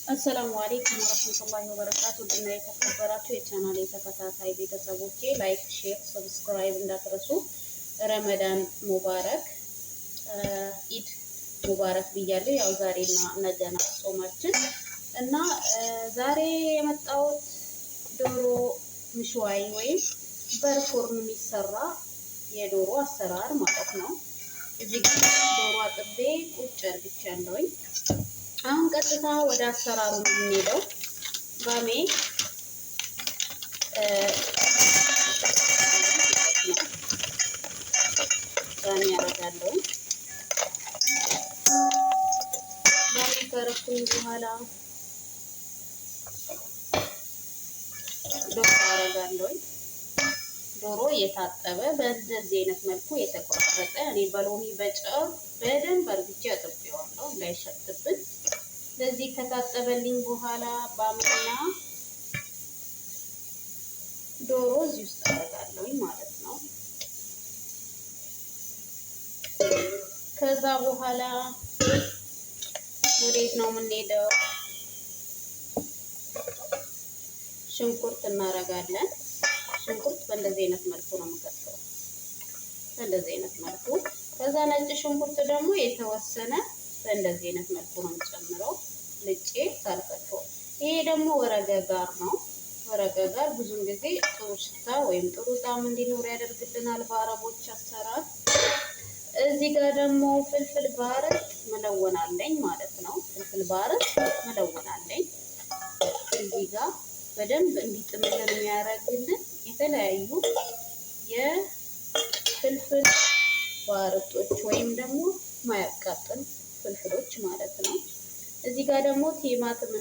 አሰላሙ አለይኩም ወራህመቱላሂ ወበረካቱ። ድና የተከበራችሁ የቻናሌ ተከታታይ ቤተሰቦቼ ላይክ፣ ሼር፣ ሰብስክራይብ እንዳትረሱ። ረመዳን ሙባረክ፣ ኢድ ሙባረክ ብያለሁ። ያው ዛሬና ነገ ነው ጾማችን እና ዛሬ የመጣሁት ዶሮ ምሽዋይ ወይም በርፎርን የሚሰራ የዶሮ አሰራር ማለት ነው። እዚህ ጋር ዶሮ አጥቤ ቁጭ አድርጌያለሁኝ። አሁን ቀጥታ ወደ አሰራሩ ነው የምንሄደው። ባሜ ያደርጋለሁ። ባሜ ከረኩኝ በኋላ ዶሮ አደርጋለሁ። ዶሮ የታጠበ በእንደዚህ አይነት መልኩ የተቆረጠ እኔ በሎሚ በጨው በደንብ አድርጌ አጥቤዋለሁ እንዳይሸትብን። ለዚህ ከታጠበልኝ በኋላ ባሜና ዶሮ እዚህ ውስጥ አደርጋለሁ ማለት ነው። ከዛ በኋላ ወዴት ነው የምንሄደው? ሽንኩርት እናደርጋለን። ሽንኩርት በእንደዚህ አይነት መልኩ ነው የምከትፈው፣ በእንደዚህ አይነት መልኩ። ከዛ ነጭ ሽንኩርት ደግሞ የተወሰነ በእንደዚህ አይነት መልኩ ነው የምጨምረው፣ ልጬ ሳልከትፈው። ይሄ ደግሞ ወረገጋር ነው። ወረገጋር ብዙን ጊዜ ጥሩ ሽታ ወይም ጥሩ ጣዕም እንዲኖር ያደርግልናል በአረቦች አሰራር። እዚህ ጋር ደግሞ ፍልፍል ባርድ መለወን አለኝ ማለት ነው። ፍልፍል ባርድ መለወን አለኝ እዚህ ጋር በደንብ እንዲጥምልን የሚያደርግልን የተለያዩ የፍልፍል ባርጦች ወይም ደግሞ ማያቃጥል ፍልፍሎች ማለት ነው። እዚህ ጋር ደግሞ ቲማቲም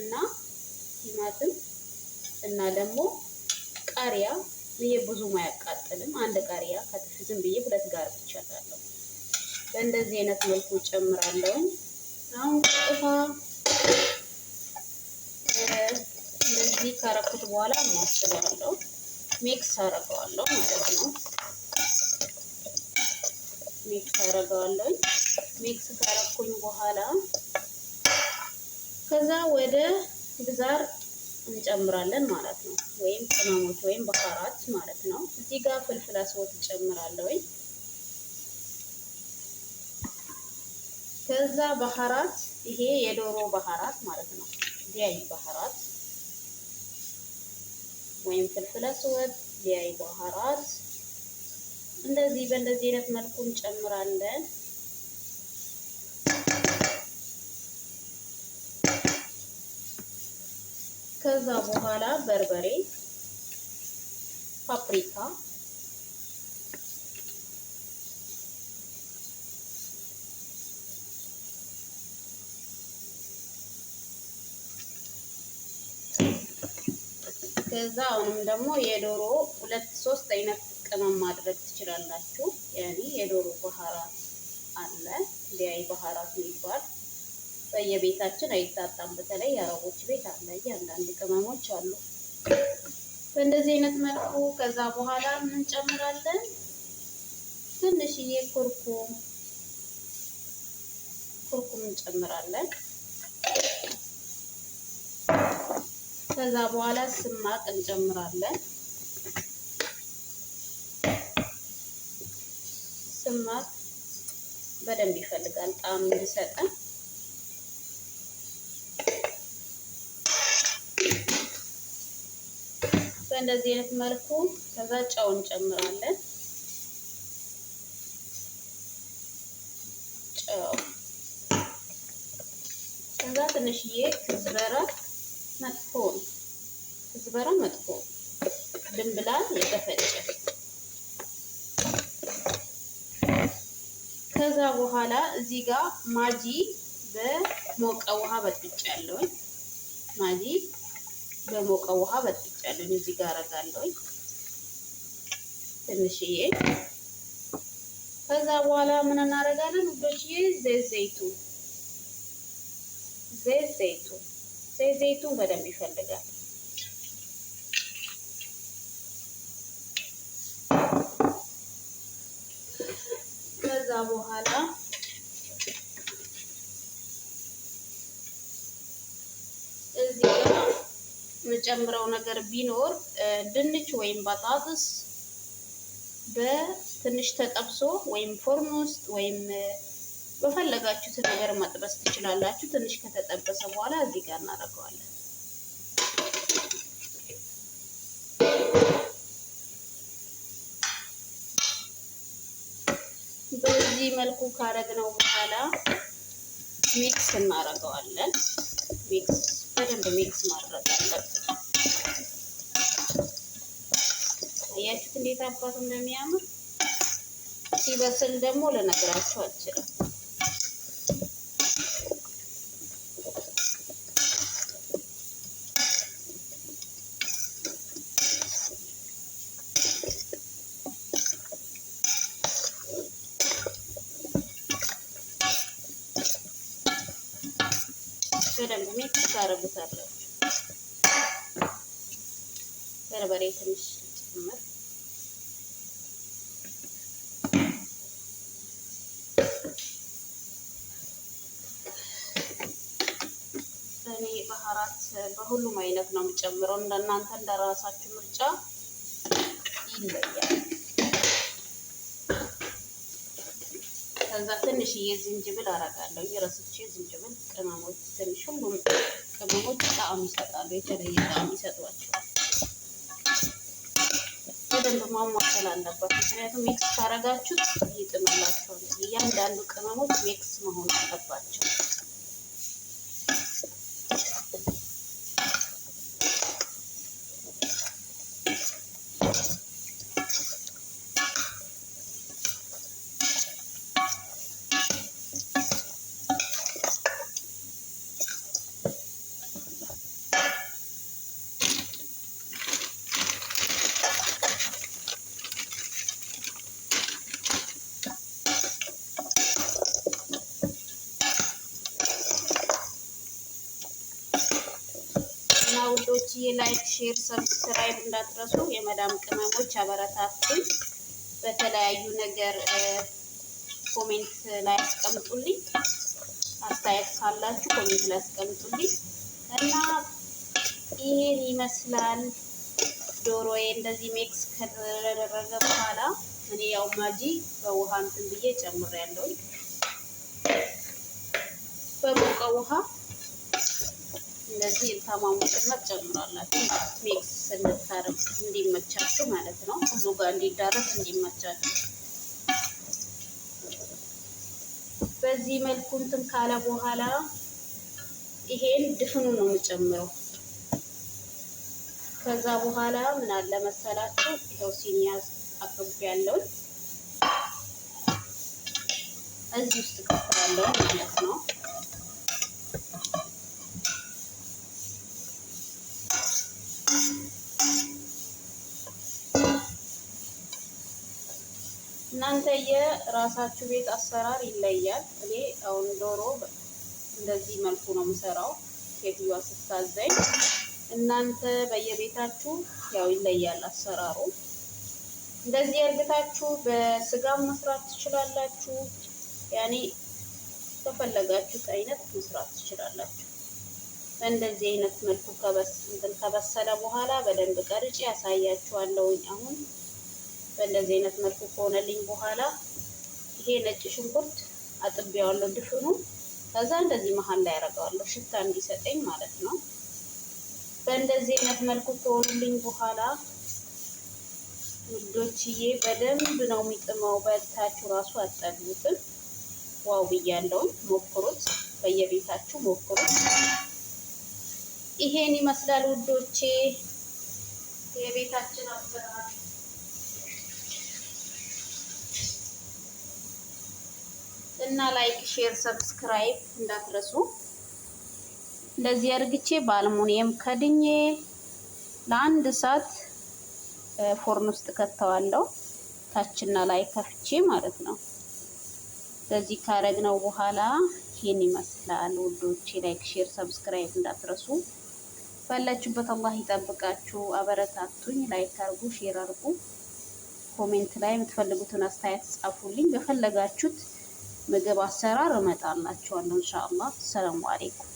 እና ደግሞ ቃሪያ። ይሄ ብዙም አያቃጥልም። አንድ ቃሪያ ከትፍ ዝም ብዬ ሁለት ጋር ብቻለሁ። በእንደዚህ አይነት መልኩ ጨምራለሁ። አሁን ቀጥታ እንደዚህ ካረኩት በኋላ ማስለዋለሁ፣ ሚክስ አደርገዋለሁ ማለት ነው። ሚክስ አደርገዋለሁ። ሚክስ ካረኩኝ በኋላ ከዛ ወደ ብዛር እንጨምራለን ማለት ነው። ወይም ቅመሞች ወይም በካራት ማለት ነው። እዚህ ጋር ፍልፍል አስወጥ እጨምራለሁ። ከዛ በሐራት ይሄ የዶሮ በሐራት ማለት ነው። ዲያይ በሐራት ወይም ፍልፍል አስወጥ ዲያይ በሐራት እንደዚህ በእንደዚህ አይነት መልኩ እንጨምራለን። ከዛ በኋላ በርበሬ፣ ፓፕሪካ፣ ከዛ አሁንም ደግሞ የዶሮ 2-3 አይነት ቅመም ማድረግ ትችላላችሁ። ያኔ የዶሮ በሐራት አለ፣ ዲያይ በሐራት የሚባል በየቤታችን አይታጣም። በተለይ የአረቦች ቤት አለ፣ አንዳንድ ቅመሞች አሉ በእንደዚህ አይነት መልኩ። ከዛ በኋላ ምን እንጨምራለን? ትንሽዬ ኩርኩም እንጨምራለን። ከዛ በኋላ ስማቅ እንጨምራለን። ስማቅ በደንብ ይፈልጋል ጣዕም እንዲሰጠን። በእንደዚህ አይነት መልኩ ከዛ ጨው እንጨምራለን። ጨው ከዛ ትንሽዬ ክዝበራ መጥፎ ድንብላል የተፈጨ። ከዛ በኋላ እዚህ ጋር ማጂ በሞቀ ውሃ በጥብጫለሁ። ማጂ በሞቀ ውሃ በጥብጫለሁ እዚህ ጋር አደርጋለሁ ትንሽዬ። ከዛ በኋላ ምን እናደርጋለን ውዶችዬ? ዘይቱን በደንብ ይፈልጋል። ከዛ በኋላ የምጨምረው ነገር ቢኖር ድንች ወይም በጣጥስ በትንሽ ተጠብሶ ወይም ፎርን ውስጥ ወይም በፈለጋችሁት ነገር መጥበስ ትችላላችሁ። ትንሽ ከተጠበሰ በኋላ እዚህ ጋር እናደርገዋለን። በዚህ መልኩ ካረግነው በኋላ ሚክስ እናደርገዋለን። በደንብ ሚክስ ማድረግ አለብን። አያችሁት እንዴት አባቱ እንደሚያምር። ሲበስል ደግሞ ልነግራችሁ አልችልም። በደንብ ሚክስ ታደርጉታላችሁ። በርበሬ ትንሽ ጨምር። እኔ ባህራት በሁሉም አይነት ነው የምጨምረው። እንደናንተ እንደራሳችሁ ምርጫ ይለያል። ከዛ ትንሽዬ ዝንጅብል አደርጋለሁ። የረስቼ ዝንጅብል፣ ቅመሞች ትንሽ፣ ሁሉም ቅመሞች ጣዕም ይሰጣሉ፣ የተለየ ጣዕም ይሰጧቸዋል። በደንብ ማሟሰል አለባችሁ፣ ምክንያቱም ሚክስ ካረጋችሁት ይጥምላችኋል። እያንዳንዱ ቅመሞች ሚክስ መሆን አለባቸው። ውዶችዬ ላይክ፣ ሼር፣ ሰብስክራይብ እንዳትረሱ። የመዳም ቅመሞች አበረታቱኝ። በተለያዩ ነገር ኮሜንት ላይ አስቀምጡልኝ። አስተያየት ካላችሁ ኮሜንት ላይ አስቀምጡልኝ እና ይሄን ይመስላል ዶሮዬ። እንደዚህ ሚክስ ከተደረገ በኋላ እኔ ያው ማጂ በውሃ እንትን ብዬ ጨምሬያለሁ። በሞቀ ውሃ እንደዚህ ታማሙትና ጨምራላችሁ። ሚክስ ስንታረግ እንዲመቻችሁ ማለት ነው። ሁሉ ጋር እንዲዳረስ እንዲመቻችሁ። በዚህ መልኩ እንትን ካለ በኋላ ይሄን ድፍኑ ነው የምጨምረው። ከዛ በኋላ ምን አለ መሰላችሁ፣ ይሄው ሲኒያ አቅርቤያለሁ። እዚህ ውስጥ ከፍራለሁ ማለት ነው። እናንተ የራሳችሁ ቤት አሰራር ይለያል። እኔ አሁን ዶሮ እንደዚህ መልኩ ነው የምሰራው ሴትዮዋ ስታዘኝ። እናንተ በየቤታችሁ ያው ይለያል አሰራሩ። እንደዚህ እርግታችሁ በስጋም መስራት ትችላላችሁ። ያኔ በፈለጋችሁት አይነት መስራት ትችላላችሁ። በእንደዚህ አይነት መልኩ ከበሰለ በኋላ በደንብ ቀርጬ ያሳያችኋለሁ። አሁን በእንደዚህ አይነት መልኩ ከሆነልኝ በኋላ ይሄ ነጭ ሽንኩርት አጥቤዋለሁ ድፍኑ። ከዛ እንደዚህ መሀል ላይ አደርገዋለሁ ሽታ እንዲሰጠኝ ማለት ነው። በእንደዚህ አይነት መልኩ ከሆነልኝ በኋላ ውዶችዬ በደንብ ነው የሚጥመው። በልታችሁ ራሱ አጠግቡትም። ዋው ብያለሁ። ሞክሩት፣ በየቤታችሁ ሞክሩት። ይሄን ይመስላል ውዶቼ የቤታችን አሰራር። እና ላይክ፣ ሼር፣ ሰብስክራይብ እንዳትረሱ። እንደዚህ አድርግቼ በአልሙኒየም ከድኜ ለአንድ ሰዓት ፎርን ውስጥ ከተዋለሁ። ታችና ላይ ከፍቼ ማለት ነው። እንደዚህ ካረግነው በኋላ ይሄን ይመስላል ውዶቼ። ላይክ፣ ሼር፣ ሰብስክራይብ እንዳትረሱ። ባላችሁበት አላህ ይጠብቃችሁ። አበረታቱኝ። ላይክ አርጉ፣ ሼር አርጉ። ኮሜንት ላይ የምትፈልጉትን አስተያየት ጻፉልኝ። በፈለጋችሁት ምግብ አሰራር እመጣላችኋለሁ ኢንሻአላህ። ሰላም አለይኩም።